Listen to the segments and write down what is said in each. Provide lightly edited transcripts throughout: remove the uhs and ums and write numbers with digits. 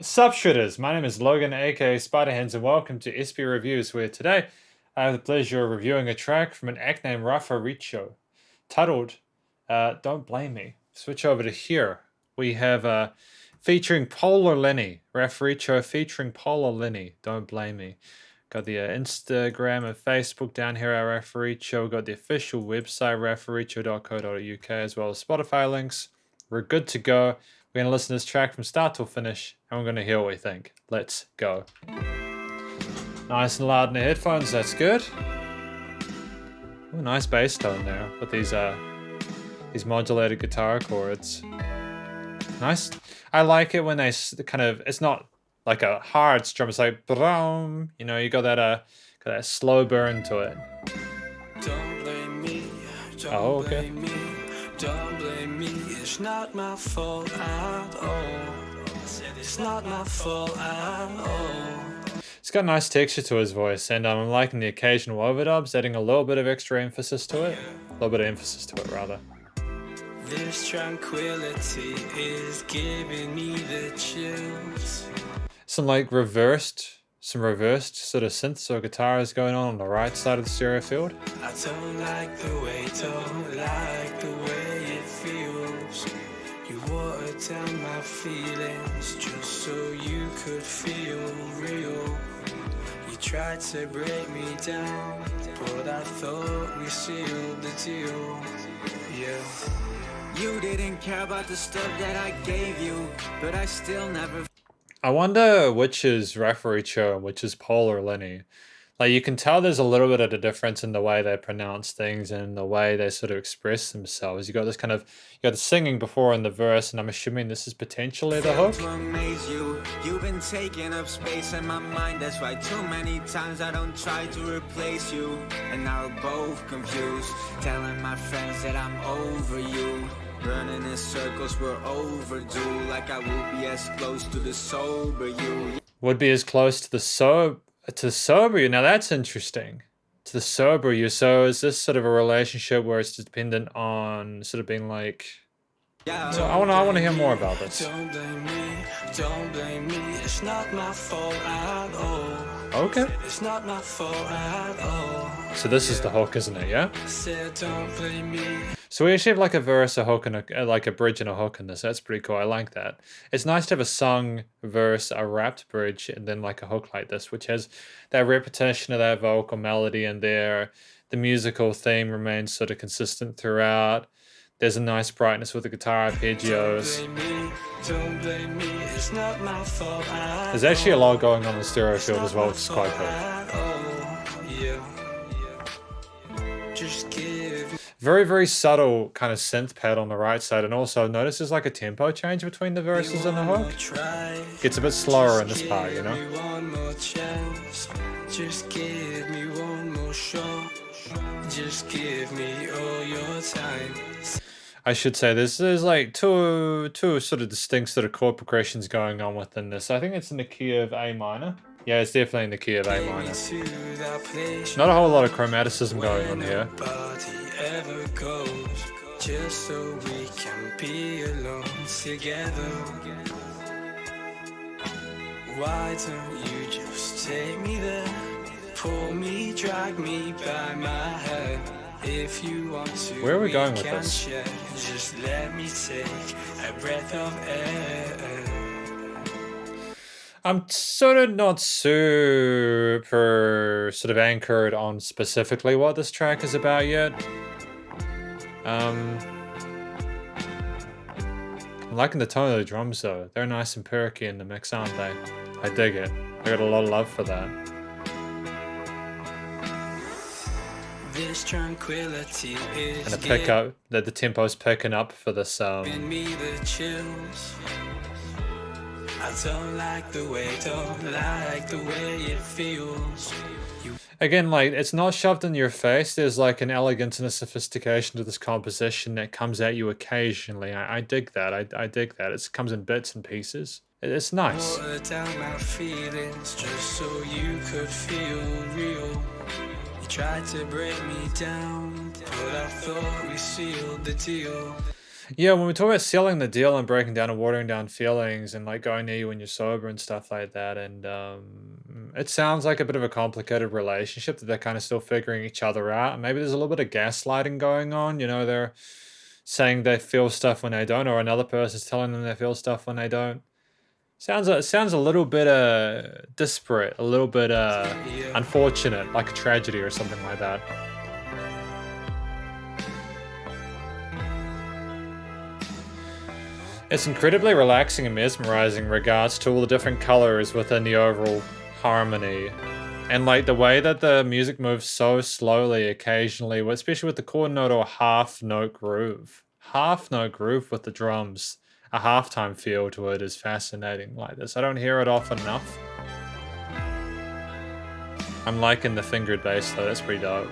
Sup shredders, my name is Logan aka Spiderhands and welcome to SP Reviews, where today I have the pleasure of reviewing a track from an act named rafaricho titled Don't Blame Me. Switch over to here. We have featuring Polar Lenny, rafaricho featuring Polar Lenny, Don't Blame Me. Got the Instagram and Facebook down here at rafaricho. Got the official website rafaricho.co.uk as well as Spotify links. We're good to go. We're going to listen to this track from start till finish, and we're going to hear what we think. Let's go. Nice and loud in the headphones, that's good. Ooh, nice bass tone there with these modulated guitar chords. Nice. I like it when they kind of, it's not like a hard strum, it's like, you know, you got that slow burn to it. Don't blame me, Oh, okay. don't blame me, it's not my fault at all. It's not my fault at all. It's got a nice texture to his voice, and I'm liking the occasional overdubs, adding a little bit of extra emphasis to it. A little bit of emphasis to it, rather. This tranquility is giving me the chills. Some reversed sort of synths or guitars going on the right side of the stereo field. I don't like the way it feels. You watered down my feelings just so you could feel real. You tried to break me down, but I thought we sealed the deal. Yeah. You didn't care about the stuff that I gave you, but I still never. I wonder which is rafaricho and which is Polar Lenny. Like, you can tell there's a little bit of a difference in the way they pronounce things and the way they sort of express themselves. You got this kind of, you got the singing before in the verse, and I'm assuming this is potentially the hook. To amaze you. You've been taking up space in my mind. That's why too many times I don't try to replace you. And now we're both confused, telling my friends that I'm over you. Running in circles, we're overdue. Like I will be as close to the sober you. Would be as close to the sober you. Now that's interesting. To the sober you. So is this sort of a relationship where it's dependent on sort of being like? So I want to hear more about this. Don't blame me, it's not my fault at all. Okay. It's not my fault at all. So this is the hook, isn't it? Yeah. Said don't blame me. So we actually have like a verse, a hook, and like a bridge and a hook in this. That's pretty cool. I like that. It's nice to have a sung verse, a rapped bridge, and then like a hook like this, which has that repetition of that vocal melody in there. The musical theme remains sort of consistent throughout. There's a nice brightness with the guitar arpeggios. Don't blame me, it's not my fault. There's actually a lot going on in the stereo field as well, which is quite cool. Just give. Very, very subtle kind of synth pad on the right side, and also notice there's like a tempo change between the verses and the hook. Gets a bit slower in this part, you know? Just give me one more shot. Just give me all your time. I should say there's like two sort of distinct sort of chord progressions going on within this. I think it's in the key of A minor. Yeah, it's definitely in the key of A minor. Not a whole lot of chromaticism going on here. Ever goes, just so we can be alone together. Why don't you just take me there? Pull me, drag me by my head. If you want to, where are we going with this? Just let me take a breath of air. I'm sort of not super sort of anchored on specifically what this track is about yet. I'm liking the tone of the drums though. They're nice and perky in the mix, aren't they? I dig it. I got a lot of love for that. This tranquility is and the pickup, the tempo's picking up for this. Giving me the chills. I don't like the way it feels. Again, like, it's not shoved in your face. There's like an elegance and a sophistication to this composition that comes at you occasionally. I dig that. I dig that. It comes in bits and pieces. It's nice. Water down my feelings just so you could feel real. You tried to break me down, but I thought we sealed the deal. Yeah, when we talk about sealing the deal and breaking down and watering down feelings and like going near you when you're sober and stuff like that, and it sounds like a bit of a complicated relationship that they're kind of still figuring each other out. And maybe there's a little bit of gaslighting going on. You know, they're saying they feel stuff when they don't, or another person's telling them they feel stuff when they don't. Sounds a little bit disparate, a little bit Yeah. unfortunate, like a tragedy or something like that. It's incredibly relaxing and mesmerizing in regards to all the different colors within the overall harmony. And like the way that the music moves so slowly occasionally, especially with the chord note or half note groove. Half note groove with the drums. A halftime feel to it is fascinating like this. I don't hear it often enough. I'm liking the fingered bass though, that's pretty dope.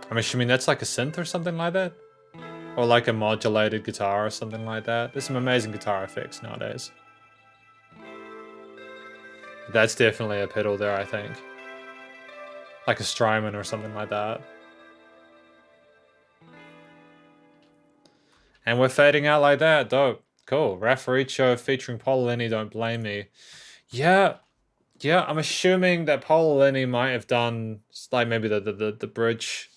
I'm assuming that's like a synth or something like that? Or like a modulated guitar or something like that. There's some amazing guitar effects nowadays. That's definitely a pedal there, I think. Like a Strymon or something like that. And we're fading out like that. Dope. Cool. Rafaricho featuring Polar Lenny, Don't Blame Me. Yeah. Yeah, I'm assuming that Polar Lenny might have done like maybe the bridge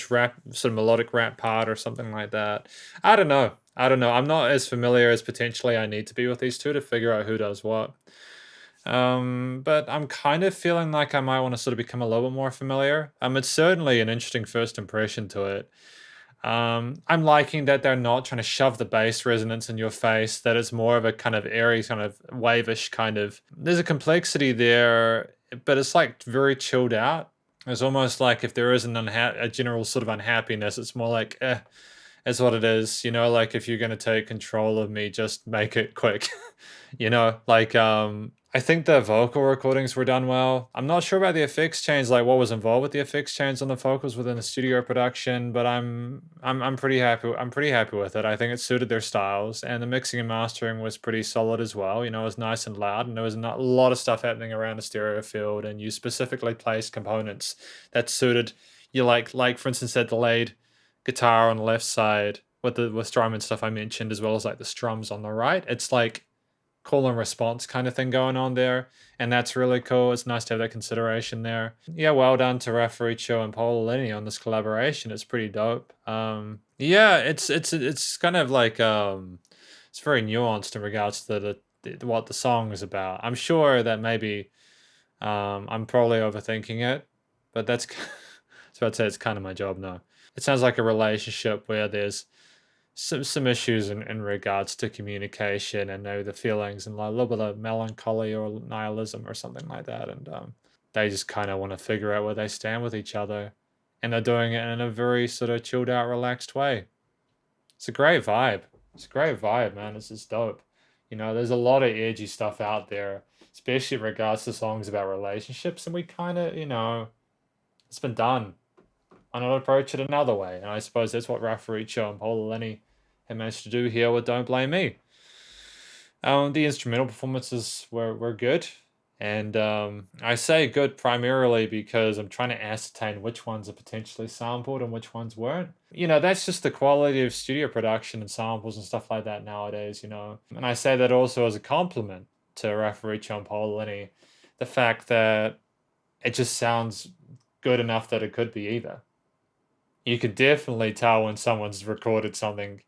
rap, sort of melodic rap part or something like that. I don't know. I don't know. I'm not as familiar as potentially I need to be with these two to figure out who does what. But I'm kind of feeling like I might want to sort of become a little bit more familiar. It's certainly an interesting first impression to it. I'm liking that they're not trying to shove the bass resonance in your face, that it's more of a kind of airy, kind of waveish kind of. There's a complexity there, but it's like very chilled out. It's almost like if there is a general sort of unhappiness, it's more like, it's what it is. You know, like if you're going to take control of me, just make it quick. You know, like I think the vocal recordings were done well. I'm not sure about the effects change, like what was involved with the effects change on the vocals within the studio production, but I'm pretty happy. I'm pretty happy with it. I think it suited their styles, and the mixing and mastering was pretty solid as well. You know, it was nice and loud, and there was not a lot of stuff happening around the stereo field, and you specifically placed components that suited you, like for instance that delayed guitar on the left side with the Strymon stuff I mentioned, as well as like the strums on the right. It's like call and response kind of thing going on there, and that's really cool. It's nice to have that consideration there. Yeah, well done to Rafaricho and Polar Lenny on this collaboration. It's pretty dope. Yeah, it's kind of like it's very nuanced in regards to what the song is about. I'm sure that maybe I'm probably overthinking it, but that's that's about to say it's kind of my job now. It sounds like a relationship where there's some issues in regards to communication and maybe the feelings and like a little bit of melancholy or nihilism or something like that, and they just kind of want to figure out where they stand with each other, and they're doing it in a very sort of chilled out, relaxed way. It's a great vibe. It's a great vibe, man. It's just dope. You know, there's a lot of edgy stuff out there, especially in regards to songs about relationships, and we kind of, you know, it's been done. Why not approach it another way? And I suppose that's what Rafaricho and Polar Lenny have managed to do here with Don't Blame Me. The instrumental performances were good. And I say good primarily because I'm trying to ascertain which ones are potentially sampled and which ones weren't. You know, that's just the quality of studio production and samples and stuff like that nowadays, you know. And I say that also as a compliment to Rafaricho and Polar Lenny. The fact that it just sounds good enough that it could be either. You could definitely tell when someone's recorded something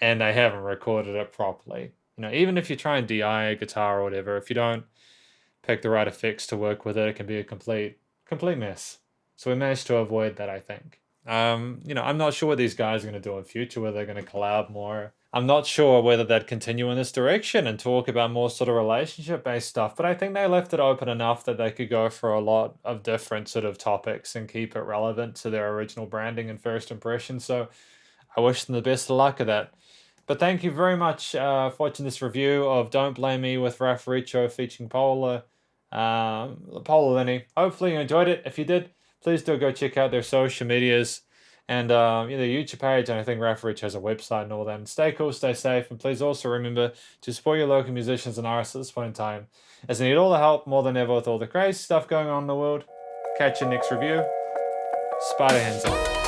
and they haven't recorded it properly. You know, even if you try and DI a guitar or whatever, if you don't pick the right effects to work with it, it can be a complete mess. So we managed to avoid that, I think. You know, I'm not sure what these guys are going to do in future, whether they're going to collab more. I'm not sure whether they'd continue in this direction and talk about more sort of relationship-based stuff, but I think they left it open enough that they could go for a lot of different sort of topics and keep it relevant to their original branding and first impression. So I wish them the best of luck of that. But thank you very much for watching this review of Don't Blame Me with Rafaricho featuring Polar Lenny. Hopefully you enjoyed it. If you did, please do go check out their social medias and their YouTube page. And I think Rafaricho has a website and all that. And stay cool, stay safe. And please also remember to support your local musicians and artists at this point in time, as they need all the help more than ever with all the crazy stuff going on in the world. Catch you next review. Spider hands on.